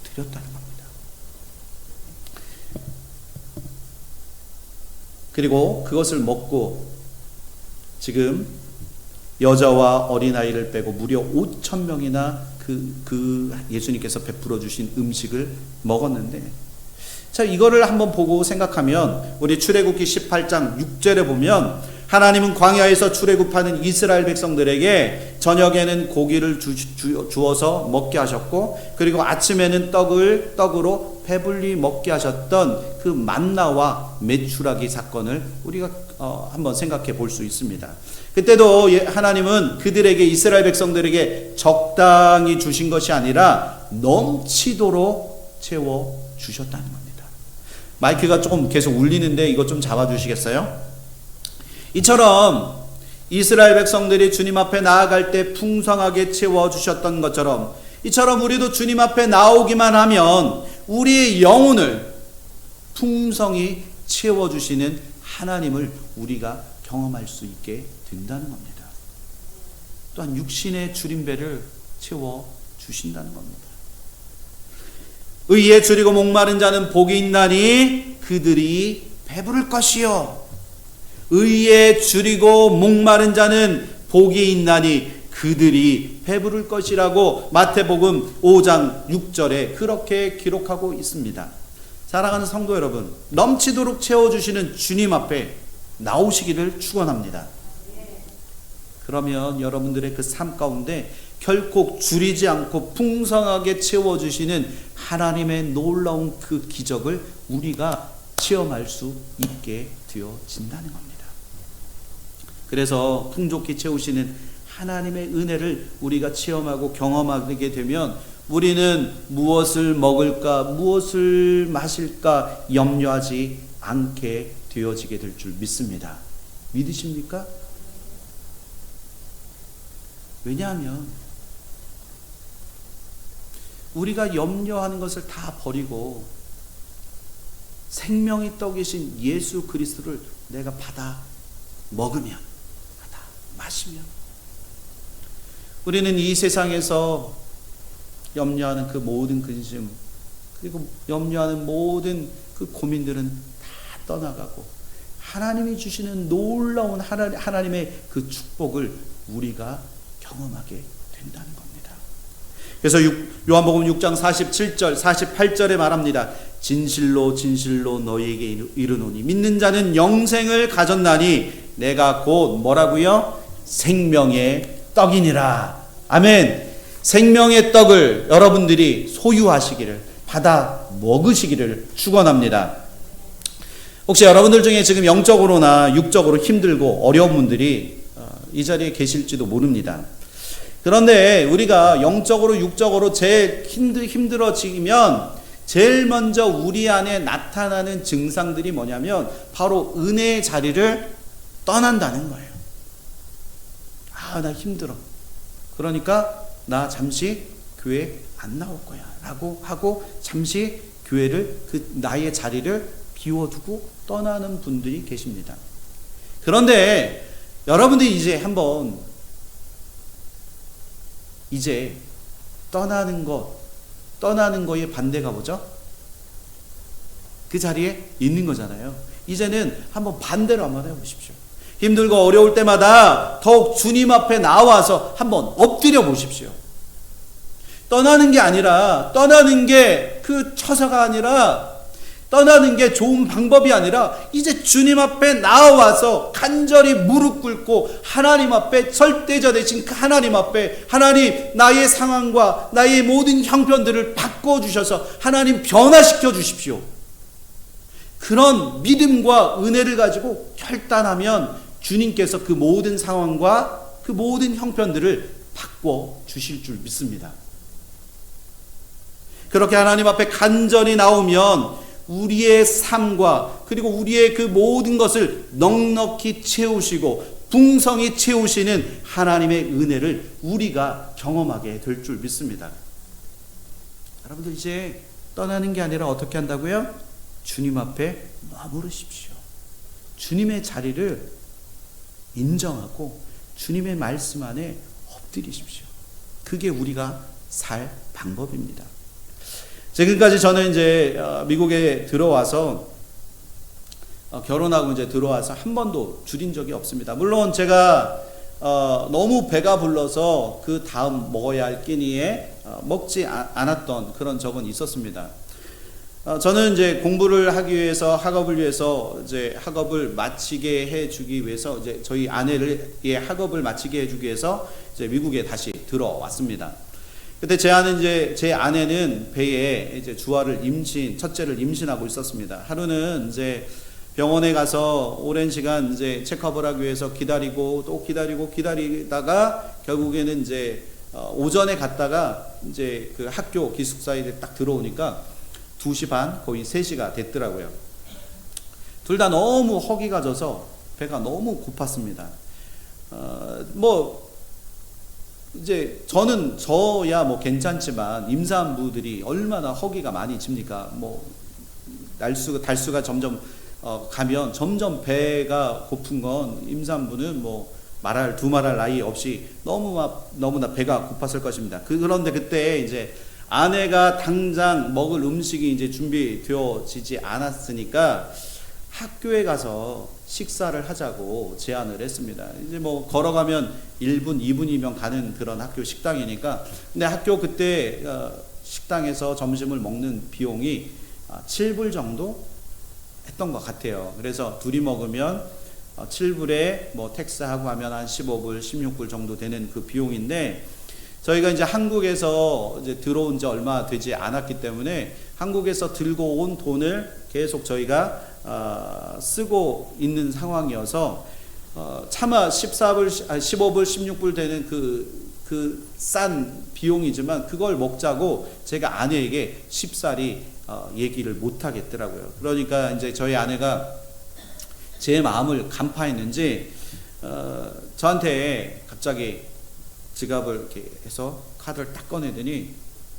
Speaker 1: 드렸다는 겁니다. 그리고 그것을 먹고 지금 여자와 어린아이를 빼고 무려 5,000명이나 그 예수님께서 베풀어 주신 음식을 먹었는데, 자, 이거를 한번 보고 생각하면 우리 출애굽기 18장 6절에 보면 하나님은 광야에서 출애굽하는 이스라엘 백성들에게 저녁에는 고기를 주어서 먹게 하셨고 그리고 아침에는 떡으로 배불리 먹게 하셨던 그 만나와 메추라기 사건을 우리가 한번 생각해 볼 수 있습니다. 그때도 하나님은 그들에게 이스라엘 백성들에게 적당히 주신 것이 아니라 넘치도록 채워 주셨다는 겁니다. 마이크가 조금 계속 울리는데 이거 좀 잡아주시겠어요? 이처럼 이스라엘 백성들이 주님 앞에 나아갈 때 풍성하게 채워주셨던 것처럼 이처럼 우리도 주님 앞에 나오기만 하면 우리의 영혼을 풍성히 채워주시는 하나님을 우리가 경험할 수 있게 된다는 겁니다. 또한 육신의 주린 배를 채워 주신다는 겁니다. 의에 줄이고 목마른 자는 복이 있나니 그들이 배부를 것이요. 의에 줄이고 목마른 자는 복이 있나니 그들이 배부를 것이라고 마태복음 5장 6절에 그렇게 기록하고 있습니다. 사랑하는 성도 여러분, 넘치도록 채워주시는 주님 앞에 나오시기를 축원합니다. 그러면 여러분들의 그 삶 가운데 결코 줄이지 않고 풍성하게 채워주시는 하나님의 놀라운 그 기적을 우리가 체험할 수 있게 되어진다는 겁니다. 그래서 풍족히 채우시는 하나님의 은혜를 우리가 체험하고 경험하게 되면 우리는 무엇을 먹을까, 무엇을 마실까 염려하지 않게 되어지게 될 줄 믿습니다. 믿으십니까? 왜냐하면 우리가 염려하는 것을 다 버리고 생명의 떡이신 예수 그리스도를 내가 받아 먹으면, 받아 마시면, 우리는 이 세상에서 염려하는 그 모든 근심, 그리고 염려하는 모든 그 고민들은 다 떠나가고 하나님이 주시는 놀라운 하나님의 그 축복을 우리가 경험하게 된다는 겁니다. 그래서 요한복음 6장 47절 48절에 말합니다. 진실로 진실로 너희에게 이르노니 믿는 자는 영생을 가졌나니 내가 곧 뭐라고요? 생명의 떡이니라. 아멘. 생명의 떡을 여러분들이 소유하시기를, 받아 먹으시기를 축원합니다. 혹시 여러분들 중에 지금 영적으로나 육적으로 힘들고 어려운 분들이 이 자리에 계실지도 모릅니다. 그런데 우리가 영적으로 육적으로 제일 힘들어지면 제일 먼저 우리 안에 나타나는 증상들이 뭐냐면 바로 은혜의 자리를 떠난다는 거예요. 아, 나 힘들어. 그러니까 나 잠시 교회 안 나올 거야 라고 하고 잠시 교회를, 그 나의 자리를 비워두고 떠나는 분들이 계십니다. 그런데 여러분들이 이제 한번 이제 떠나는 거의 반대가 뭐죠? 그 자리에 있는 거잖아요. 이제는 한번 반대로 한번 해보십시오. 힘들고 어려울 때마다 더욱 주님 앞에 나와서 한번 엎드려 보십시오. 떠나는 게 아니라, 떠나는 게 그 처사가 아니라, 떠나는 게 좋은 방법이 아니라 이제 주님 앞에 나와서 간절히 무릎 꿇고 하나님 앞에, 절대자 되신 그 하나님 앞에, 하나님 나의 상황과 나의 모든 형편들을 바꿔주셔서 하나님 변화시켜 주십시오. 그런 믿음과 은혜를 가지고 결단하면 주님께서 그 모든 상황과 그 모든 형편들을 바꿔주실 줄 믿습니다. 그렇게 하나님 앞에 간절히 나오면 우리의 삶과 그리고 우리의 그 모든 것을 넉넉히 채우시고 풍성히 채우시는 하나님의 은혜를 우리가 경험하게 될 줄 믿습니다. 여러분들 이제 떠나는 게 아니라 어떻게 한다고요? 주님 앞에 머무르십시오. 주님의 자리를 인정하고 주님의 말씀 안에 엎드리십시오. 그게 우리가 살 방법입니다. 지금까지 저는 이제 미국에 들어와서 결혼하고 이제 들어와서 한 번도 줄인 적이 없습니다. 물론 제가 너무 배가 불러서 그 다음 먹어야 할 끼니에 먹지 않았던 그런 적은 있었습니다. 저는 이제 공부를 하기 위해서, 학업을 위해서 이제 학업을 마치게 해주기 위해서, 이제 저희 아내의 학업을 마치게 해주기 위해서 이제 미국에 다시 들어왔습니다. 그때 제 아내는 배에 이제 주아를 첫째를 임신하고 있었습니다. 하루는 이제 병원에 가서 오랜 시간 이제 체크업을 하기 위해서 기다리고 또 기다리다가 결국에는 이제 오전에 갔다가 이제 그 학교 기숙사에 딱 들어오니까 2시 반, 거의 3시가 됐더라고요. 둘 다 너무 허기가 져서 배가 너무 고팠습니다. 이제 저야 뭐 괜찮지만 임산부들이 얼마나 허기가 많이 집니까? 달수가 점점 가면 점점 배가 고픈 건 임산부는 뭐 두말할 나위 없이 너무나 배가 고팠을 것입니다. 그런데 그때 이제 아내가 당장 먹을 음식이 이제 준비되어지지 않았으니까 학교에 가서 식사를 하자고 제안을 했습니다. 이제 뭐 걸어가면 1분, 2분이면 가는 그런 학교 식당이니까. 근데 학교 그때 식당에서 점심을 먹는 비용이 7불 정도 했던 것 같아요. 그래서 둘이 먹으면 7불에 뭐 택스하고 하면 한 15불, 16불 정도 되는 그 비용인데, 저희가 이제 한국에서 이제 들어온 지 얼마 되지 않았기 때문에 한국에서 들고 온 돈을 계속 저희가 쓰고 있는 상황이어서 차마 15불, 16불 되는 그 싼 비용이지만 그걸 먹자고 제가 아내에게 쉽사리 얘기를 못 하겠더라고요. 그러니까 이제 저희 아내가 제 마음을 간파했는지 저한테 갑자기 지갑을 이렇게 해서 카드를 딱 꺼내더니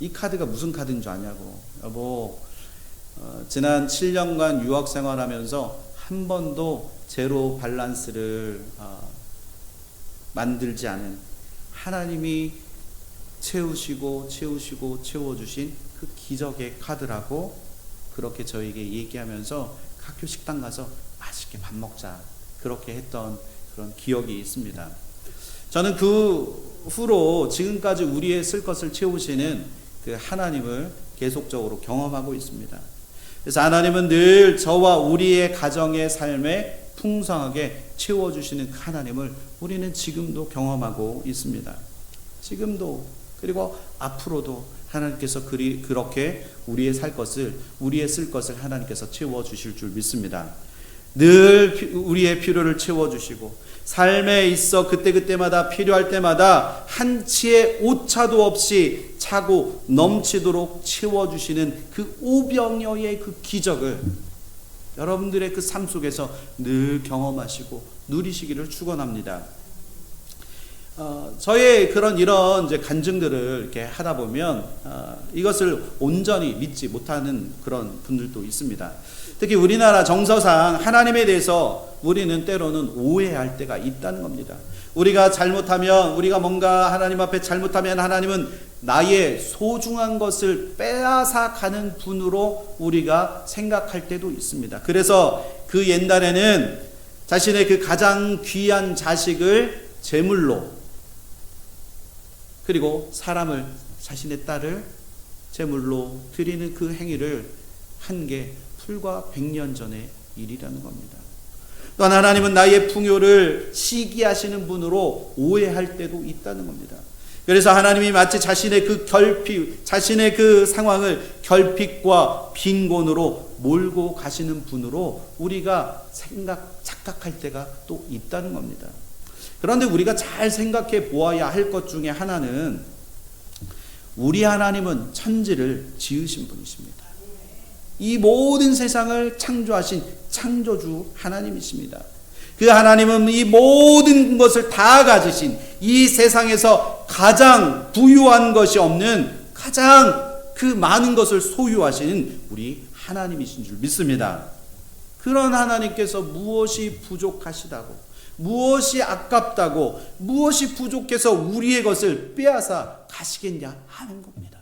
Speaker 1: 이 카드가 무슨 카드인 줄 아냐고. 여보, 지난 7년간 유학 생활하면서 한 번도 제로 밸런스를 만들지 않은 하나님이 채우시고 채워주신 그 기적의 카드라고 그렇게 저에게 얘기하면서 학교 식당 가서 맛있게 밥 먹자, 그렇게 했던 그런 기억이 있습니다. 저는 그 후로 지금까지 우리의 쓸 것을 채우시는 그 하나님을 계속적으로 경험하고 있습니다. 그래서 하나님은 늘 저와 우리의 가정의 삶에 풍성하게 채워주시는 그 하나님을 우리는 지금도 경험하고 있습니다. 지금도, 그리고 앞으로도 하나님께서 그렇게 우리의 쓸 것을 하나님께서 채워주실 줄 믿습니다. 늘 우리의 필요를 채워주시고 삶에 있어 그때마다 필요할 때마다 한치의 오차도 없이 차고 넘치도록 채워주시는 그 오병이어의 그 기적을 여러분들의 그 삶 속에서 늘 경험하시고 누리시기를 축원합니다. 저의 이런 이제 간증들을 이렇게 하다 보면 이것을 온전히 믿지 못하는 그런 분들도 있습니다. 특히 우리나라 정서상 하나님에 대해서 우리는 때로는 오해할 때가 있다는 겁니다. 우리가 뭔가 하나님 앞에 잘못하면 하나님은 나의 소중한 것을 빼앗아 가는 분으로 우리가 생각할 때도 있습니다. 그래서 그 옛날에는 자신의 그 가장 귀한 자식을 제물로, 그리고 자신의 딸을 제물로 드리는 그 행위를 한 게 불과 100년 전의 일이라는 겁니다. 또한 하나님은 나의 풍요를 시기하시는 분으로 오해할 때도 있다는 겁니다. 그래서 하나님이 마치 자신의 그 상황을 결핍과 빈곤으로 몰고 가시는 분으로 우리가 착각할 때가 또 있다는 겁니다. 그런데 우리가 잘 생각해 보아야 할 것 중에 하나는 우리 하나님은 천지를 지으신 분이십니다. 이 모든 세상을 창조하신 창조주 하나님이십니다. 그 하나님은 이 모든 것을 다 가지신, 이 세상에서 가장 부유한 것이 없는 가장 그 많은 것을 소유하신 우리 하나님이신 줄 믿습니다. 그런 하나님께서 무엇이 부족하시다고, 무엇이 아깝다고, 무엇이 부족해서 우리의 것을 빼앗아 가시겠냐 하는 겁니다.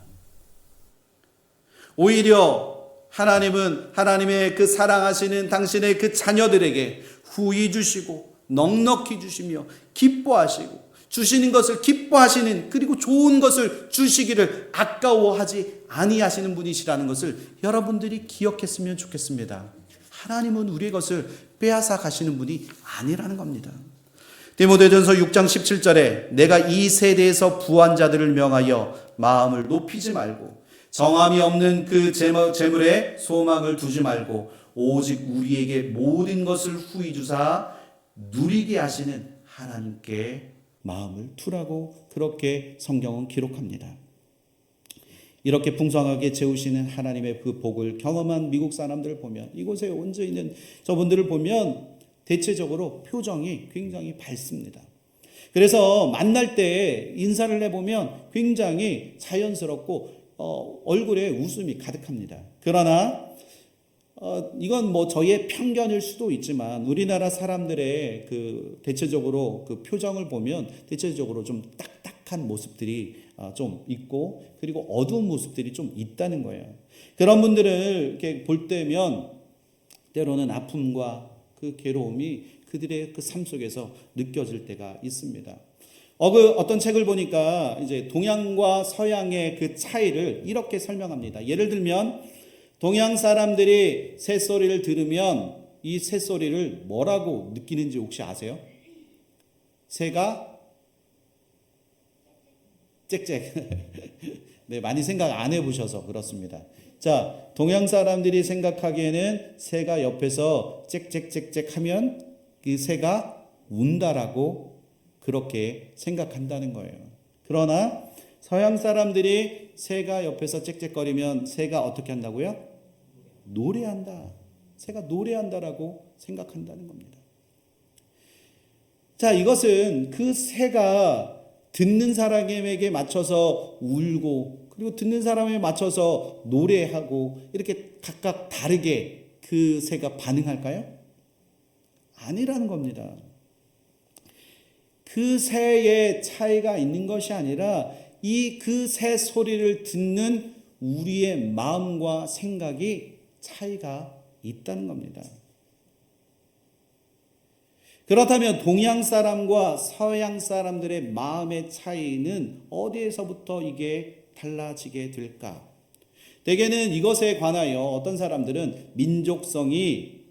Speaker 1: 오히려 하나님은 하나님의 그 사랑하시는 당신의 그 자녀들에게 후히 주시고 넉넉히 주시며 기뻐하시고 주시는 것을 기뻐하시는, 그리고 좋은 것을 주시기를 아까워하지 아니하시는 분이시라는 것을 여러분들이 기억했으면 좋겠습니다. 하나님은 우리의 것을 빼앗아 가시는 분이 아니라는 겁니다. 디모데전서 6장 17절에 내가 이 세대에서 부한 자들을 명하여 마음을 높이지 말고 정함이 없는 그 재물에 소망을 두지 말고 오직 우리에게 모든 것을 후히 주사 누리게 하시는 하나님께 마음을 두라고 그렇게 성경은 기록합니다. 이렇게 풍성하게 채우시는 하나님의 그 복을 경험한 미국 사람들을 보면, 이곳에 얹어 있는 저분들을 보면 대체적으로 표정이 굉장히 밝습니다. 그래서 만날 때 인사를 해보면 굉장히 자연스럽고 얼굴에 웃음이 가득합니다. 그러나 이건 뭐 저의 편견일 수도 있지만 우리나라 사람들의 그 대체적으로 그 표정을 보면 대체적으로 좀 딱딱한 모습들이 좀 있고 그리고 어두운 모습들이 좀 있다는 거예요. 그런 분들을 이렇게 볼 때면 때로는 아픔과 그 괴로움이 그들의 그 삶 속에서 느껴질 때가 있습니다. 어떤 책을 보니까 이제 동양과 서양의 그 차이를 이렇게 설명합니다. 예를 들면 동양 사람들이 새소리를 들으면 이 새소리를 뭐라고 느끼는지 혹시 아세요? 새가 짹짹. 네, 많이 생각 안 해보셔서 그렇습니다. 자, 동양 사람들이 생각하기에는 새가 옆에서 짹짹짹짹 하면 그 새가 운다라고 그렇게 생각한다는 거예요. 그러나 서양 사람들이 새가 옆에서 짹짹거리면 새가 어떻게 한다고요? 노래한다. 새가 노래한다라고 생각한다는 겁니다. 자, 이것은 그 새가 듣는 사람에게 맞춰서 울고 그리고 듣는 사람에 맞춰서 노래하고 이렇게 각각 다르게 그 새가 반응할까요? 아니라는 겁니다. 그 새의 차이가 있는 것이 아니라 그 새 소리를 듣는 우리의 마음과 생각이 차이가 있다는 겁니다. 그렇다면 동양 사람과 서양 사람들의 마음의 차이는 어디에서부터 이게 달라지게 될까? 대개는 이것에 관하여 어떤 사람들은 민족성이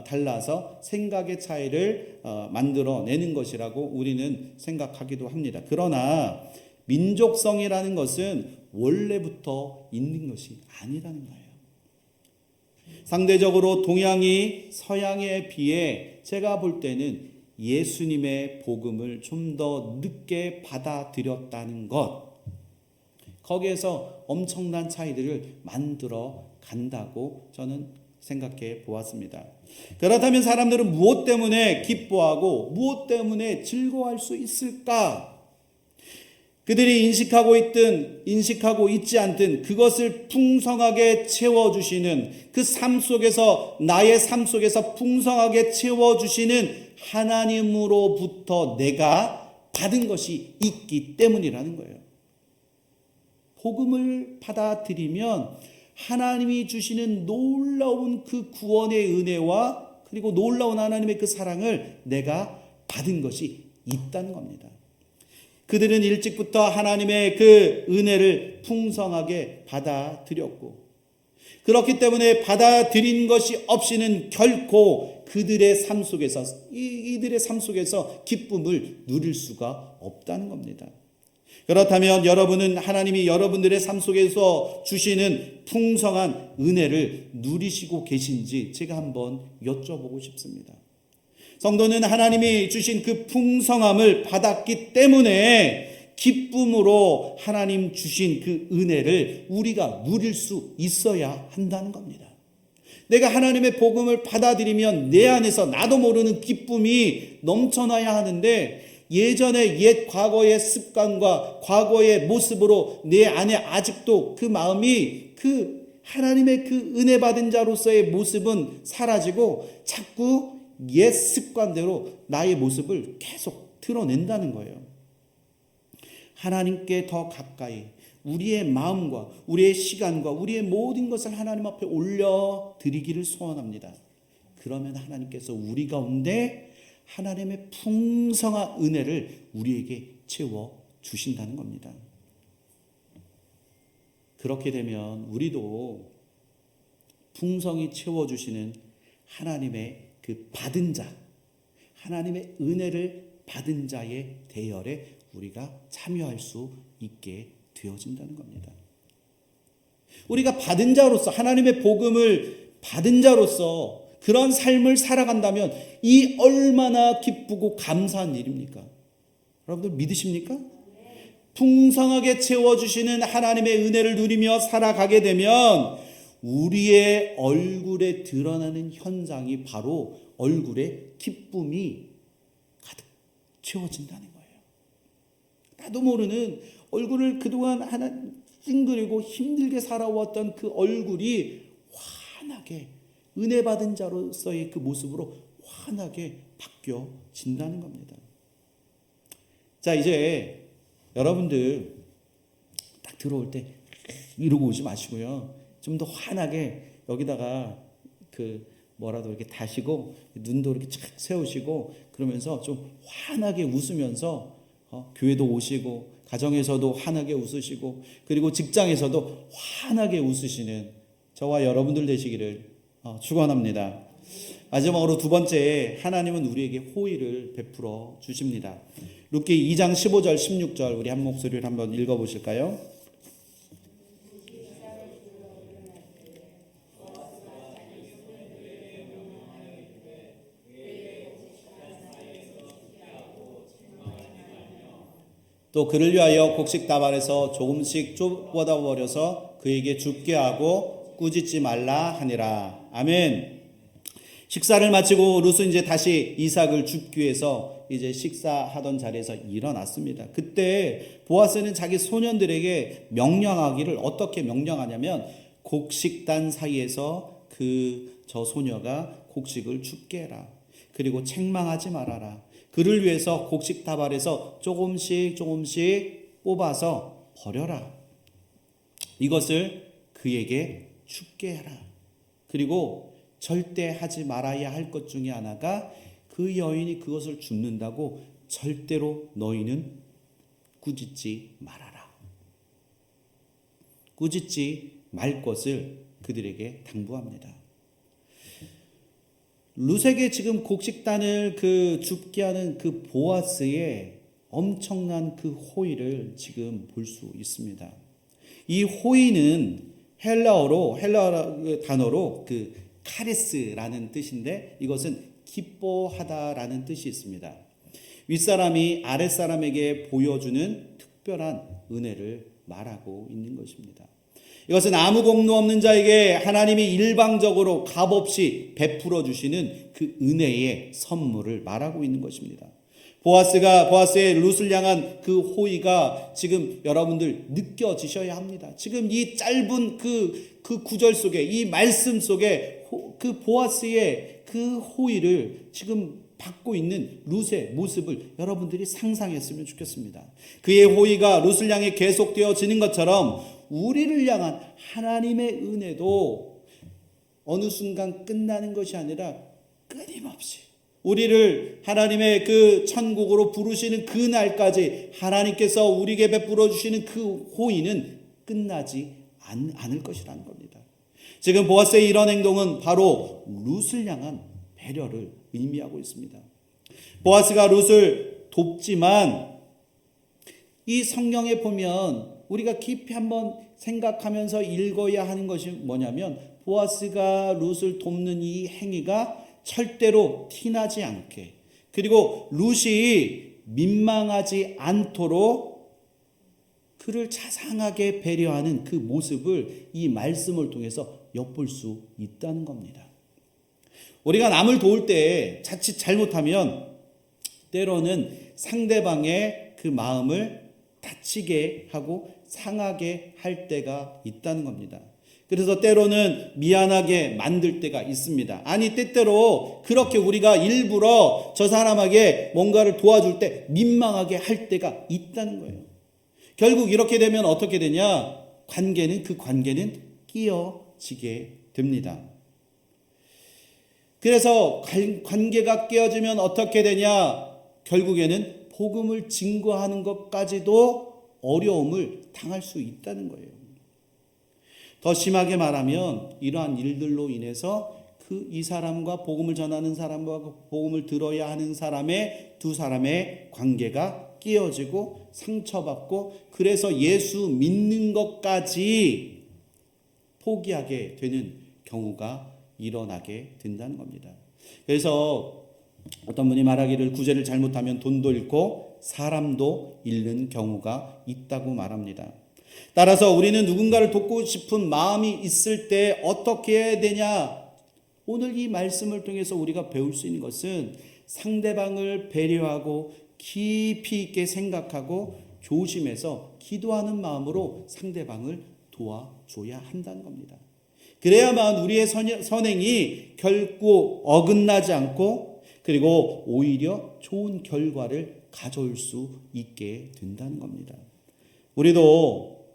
Speaker 1: 달라서 생각의 차이를 만들어내는 것이라고 우리는 생각하기도 합니다. 그러나 민족성이라는 것은 원래부터 있는 것이 아니라는 거예요. 상대적으로 동양이 서양에 비해 제가 볼 때는 예수님의 복음을 좀 더 늦게 받아들였다는 것, 거기에서 엄청난 차이들을 만들어 간다고 저는 생각해 보았습니다. 그렇다면 사람들은 무엇 때문에 기뻐하고 무엇 때문에 즐거워할 수 있을까? 그들이 인식하고 있든 인식하고 있지 않든 그것을 풍성하게 채워주시는 그 삶 속에서 나의 삶 속에서 풍성하게 채워주시는 하나님으로부터 내가 받은 것이 있기 때문이라는 거예요. 복음을 받아들이면 하나님이 주시는 놀라운 그 구원의 은혜와 그리고 놀라운 하나님의 그 사랑을 내가 받은 것이 있다는 겁니다. 그들은 일찍부터 하나님의 그 은혜를 풍성하게 받아들였고 그렇기 때문에 받아들인 것이 없이는 결코 그들의 삶 속에서 이들의 삶 속에서 기쁨을 누릴 수가 없다는 겁니다. 그렇다면 여러분은 하나님이 여러분들의 삶 속에서 주시는 풍성한 은혜를 누리시고 계신지 제가 한번 여쭤보고 싶습니다. 성도는 하나님이 주신 그 풍성함을 받았기 때문에 기쁨으로 하나님 주신 그 은혜를 우리가 누릴 수 있어야 한다는 겁니다. 내가 하나님의 복음을 받아들이면 내 안에서 나도 모르는 기쁨이 넘쳐나야 하는데 예전의 옛 과거의 습관과 과거의 모습으로 내 안에 아직도 그 마음이 그 하나님의 그 은혜 받은 자로서의 모습은 사라지고 자꾸 옛 습관대로 나의 모습을 계속 드러낸다는 거예요. 하나님께 더 가까이 우리의 마음과 우리의 시간과 우리의 모든 것을 하나님 앞에 올려드리기를 소원합니다. 그러면 하나님께서 우리 가운데 하나님의 풍성한 은혜를 우리에게 채워주신다는 겁니다. 그렇게 되면 우리도 풍성히 채워주시는 하나님의 그 받은 자, 하나님의 은혜를 받은 자의 대열에 우리가 참여할 수 있게 되어진다는 겁니다. 우리가 받은 자로서 하나님의 복음을 받은 자로서 그런 삶을 살아간다면 이 얼마나 기쁘고 감사한 일입니까? 여러분들 믿으십니까? 풍성하게 채워주시는 하나님의 은혜를 누리며 살아가게 되면 우리의 얼굴에 드러나는 현상이 바로 얼굴에 기쁨이 가득 채워진다는 거예요. 나도 모르는 얼굴을 그동안 하나 찡그리고 힘들게 살아왔던 그 얼굴이 환하게 은혜 받은 자로서의 그 모습으로 환하게 바뀌어진다는 겁니다. 자, 이제 여러분들 딱 들어올 때 이러고 오지 마시고요. 좀 더 환하게 여기다가 뭐라도 이렇게 다시고 눈도 이렇게 착 세우시고 그러면서 좀 환하게 웃으면서 교회도 오시고 가정에서도 환하게 웃으시고 그리고 직장에서도 환하게 웃으시는 저와 여러분들 되시기를 축원합니다. 마지막으로 두 번째, 하나님은 우리에게 호의를 베풀어 주십니다. 룻기 2장 15절 16절 우리 한 목소리를 한번 읽어보실까요? 또 그를 위하여 곡식 다발에서 조금씩 쪼보다 버려서 그에게 줍게 하고 꾸짖지 말라 하니라. 아멘. 식사를 마치고 룻은 이제 다시 이삭을 줍기 위해서 이제 식사하던 자리에서 일어났습니다. 그때 보아스는 자기 소년들에게 명령하기를 어떻게 명령하냐면 곡식단 사이에서 저 소녀가 곡식을 줍게 해라. 그리고 책망하지 말아라. 그를 위해서 곡식 다발에서 조금씩 뽑아서 버려라. 이것을 그에게 줍게 해라. 그리고 절대 하지 말아야 할 것 중에 하나가 그 여인이 그것을 줍는다고 절대로 너희는 꾸짖지 말아라. 꾸짖지 말 것을 그들에게 당부합니다. 룻에게 지금 곡식단을 줍게 하는 그 보아스의 엄청난 그 호의를 지금 볼 수 있습니다. 이 호의는 헬라 단어로 카리스라는 뜻인데 이것은 기뻐하다라는 뜻이 있습니다. 윗사람이 아랫사람에게 보여주는 특별한 은혜를 말하고 있는 것입니다. 이것은 아무 공로 없는 자에게 하나님이 일방적으로 값없이 베풀어 주시는 그 은혜의 선물을 말하고 있는 것입니다. 보아스의 룻을 향한 그 호의가 지금 여러분들 느껴지셔야 합니다. 지금 이 짧은 그 구절 속에 이 말씀 속에 그 보아스의 그 호의를 지금 받고 있는 룻의 모습을 여러분들이 상상했으면 좋겠습니다. 그의 호의가 룻을 향해 계속되어지는 것처럼 우리를 향한 하나님의 은혜도 어느 순간 끝나는 것이 아니라 끊임없이 우리를 하나님의 그 천국으로 부르시는 그 날까지 하나님께서 우리에게 베풀어 주시는 그 호의는 끝나지 않을 것이라는 겁니다. 지금 보아스의 이런 행동은 바로 룻을 향한 배려를 의미하고 있습니다. 보아스가 룻을 돕지만 이 성경에 보면 우리가 깊이 한번 생각하면서 읽어야 하는 것이 뭐냐면 보아스가 룻을 돕는 이 행위가 절대로 티나지 않게 그리고 룻이 민망하지 않도록 그를 자상하게 배려하는 그 모습을 이 말씀을 통해서 엿볼 수 있다는 겁니다. 우리가 남을 도울 때 자칫 잘못하면 때로는 상대방의 그 마음을 다치게 하고 상하게 할 때가 있다는 겁니다. 그래서 때로는 미안하게 만들 때가 있습니다. 아니 때때로 그렇게 우리가 일부러 저 사람에게 뭔가를 도와줄 때 민망하게 할 때가 있다는 거예요. 결국 이렇게 되면 어떻게 되냐? 그 관계는 끼어지게 됩니다. 그래서 관계가 깨어지면 어떻게 되냐? 결국에는 복음을 증거하는 것까지도 어려움을 당할 수 있다는 거예요. 더 심하게 말하면 이러한 일들로 인해서 이 사람과 복음을 전하는 사람과 복음을 들어야 하는 두 사람의 관계가 깨어지고 상처받고 그래서 예수 믿는 것까지 포기하게 되는 경우가 일어나게 된다는 겁니다. 그래서 어떤 분이 말하기를 구제를 잘못하면 돈도 잃고 사람도 잃는 경우가 있다고 말합니다. 따라서 우리는 누군가를 돕고 싶은 마음이 있을 때 어떻게 해야 되냐? 오늘 이 말씀을 통해서 우리가 배울 수 있는 것은 상대방을 배려하고 깊이 있게 생각하고 조심해서 기도하는 마음으로 상대방을 도와줘야 한다는 겁니다. 그래야만 우리의 선행이 결코 어긋나지 않고 그리고 오히려 좋은 결과를 가져올 수 있게 된다는 겁니다. 우리도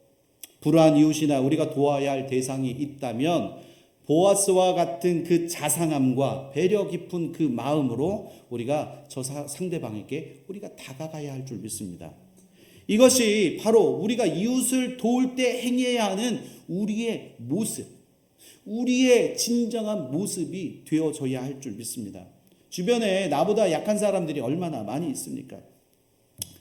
Speaker 1: 불우한 이웃이나 우리가 도와야 할 대상이 있다면 보아스와 같은 그 자상함과 배려 깊은 그 마음으로 우리가 저 상대방에게 우리가 다가가야 할 줄 믿습니다. 이것이 바로 우리가 이웃을 도울 때 행해야 하는 우리의 모습, 우리의 진정한 모습이 되어져야 할 줄 믿습니다. 주변에 나보다 약한 사람들이 얼마나 많이 있습니까?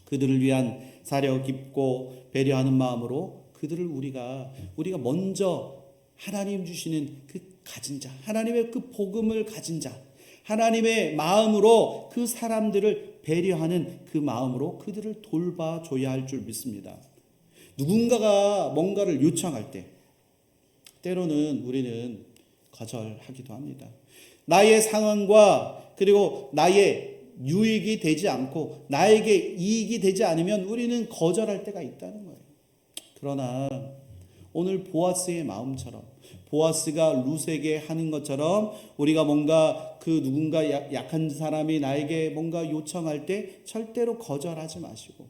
Speaker 1: 그들을 위한 사려 깊고 배려하는 마음으로 그들을 우리가 먼저 하나님 주시는 그 가진 자, 하나님의 그 복음을 가진 자, 하나님의 마음으로 그 사람들을 배려하는 그 마음으로 그들을 돌봐줘야 할 줄 믿습니다. 누군가가 뭔가를 요청할 때 때로는 우리는 거절하기도 합니다. 나의 상황과 그리고 나의 유익이 되지 않고 나에게 이익이 되지 않으면 우리는 거절할 때가 있다는 거예요. 그러나 오늘 보아스의 마음처럼 보아스가 룻에게 하는 것처럼 우리가 뭔가 그 누군가 약한 사람이 나에게 뭔가 요청할 때 절대로 거절하지 마시고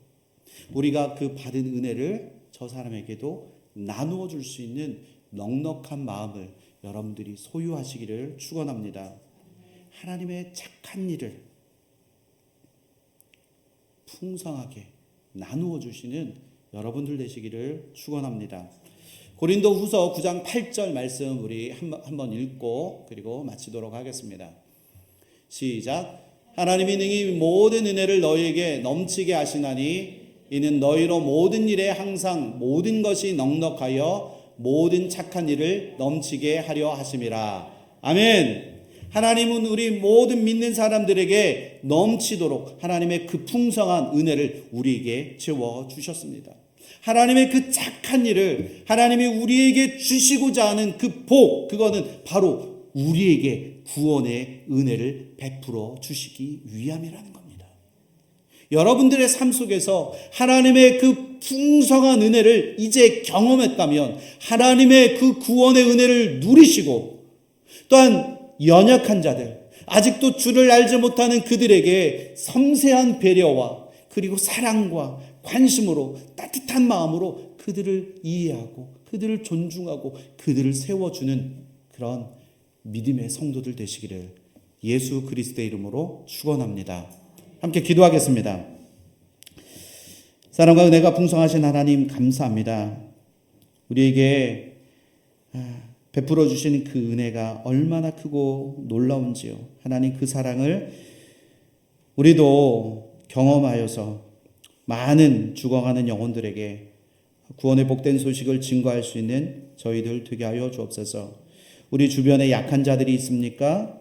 Speaker 1: 우리가 그 받은 은혜를 저 사람에게도 나누어 줄 수 있는 넉넉한 마음을 여러분들이 소유하시기를 축원합니다. 하나님의 착한 일을 풍성하게 나누어 주시는 여러분들 되시기를 축원합니다. 고린도후서 9장 8절 말씀 우리 한번 읽고 그리고 마치도록 하겠습니다. 시작. 하나님이 능히 모든 은혜를 너희에게 넘치게 하시나니 이는 너희로 모든 일에 항상 모든 것이 넉넉하여 모든 착한 일을 넘치게 하려 하심이라. 아멘. 하나님은 우리 모든 믿는 사람들에게 넘치도록 하나님의 그 풍성한 은혜를 우리에게 채워 주셨습니다. 하나님의 그 착한 일을 하나님이 우리에게 주시고자 하는 그 복, 그거는 바로 우리에게 구원의 은혜를 베풀어 주시기 위함이라는 겁니다. 여러분들의 삶 속에서 하나님의 그 풍성한 은혜를 이제 경험했다면 하나님의 그 구원의 은혜를 누리시고 또한 연약한 자들, 아직도 주를 알지 못하는 그들에게 섬세한 배려와 그리고 사랑과 관심으로 따뜻한 마음으로 그들을 이해하고 그들을 존중하고 그들을 세워주는 그런 믿음의 성도들 되시기를 예수 그리스도의 이름으로 축원합니다. 함께 기도하겠습니다. 사랑과 은혜가 풍성하신 하나님 감사합니다. 우리에게 베풀어 주시는 그 은혜가 얼마나 크고 놀라운지요. 하나님 그 사랑을 우리도 경험하여서 많은 죽어가는 영혼들에게 구원의 복된 소식을 증거할 수 있는 저희들 되게 하여 주옵소서. 우리 주변에 약한 자들이 있습니까?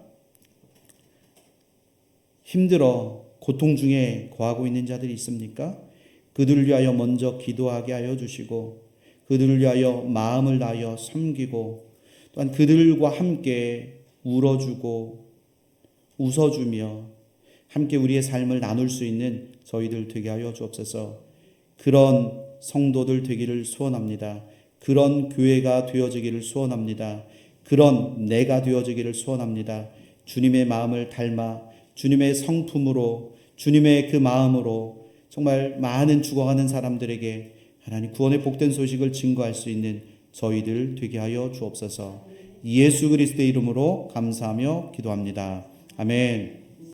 Speaker 1: 힘들어 고통 중에 거하고 있는 자들이 있습니까? 그들을 위하여 먼저 기도하게 하여 주시고 그들을 위하여 마음을 다하여 섬기고 또한 그들과 함께 울어주고 웃어주며 함께 우리의 삶을 나눌 수 있는 저희들 되게 하여 주옵소서. 그런 성도들 되기를 소원합니다. 그런 교회가 되어지기를 소원합니다. 그런 내가 되어지기를 소원합니다. 주님의 마음을 닮아 주님의 성품으로 주님의 그 마음으로 정말 많은 죽어가는 사람들에게 하나님 구원의 복된 소식을 증거할 수 있는 저희들 되게 하여 주옵소서. 예수 그리스도의 이름으로 감사하며 기도합니다. 아멘.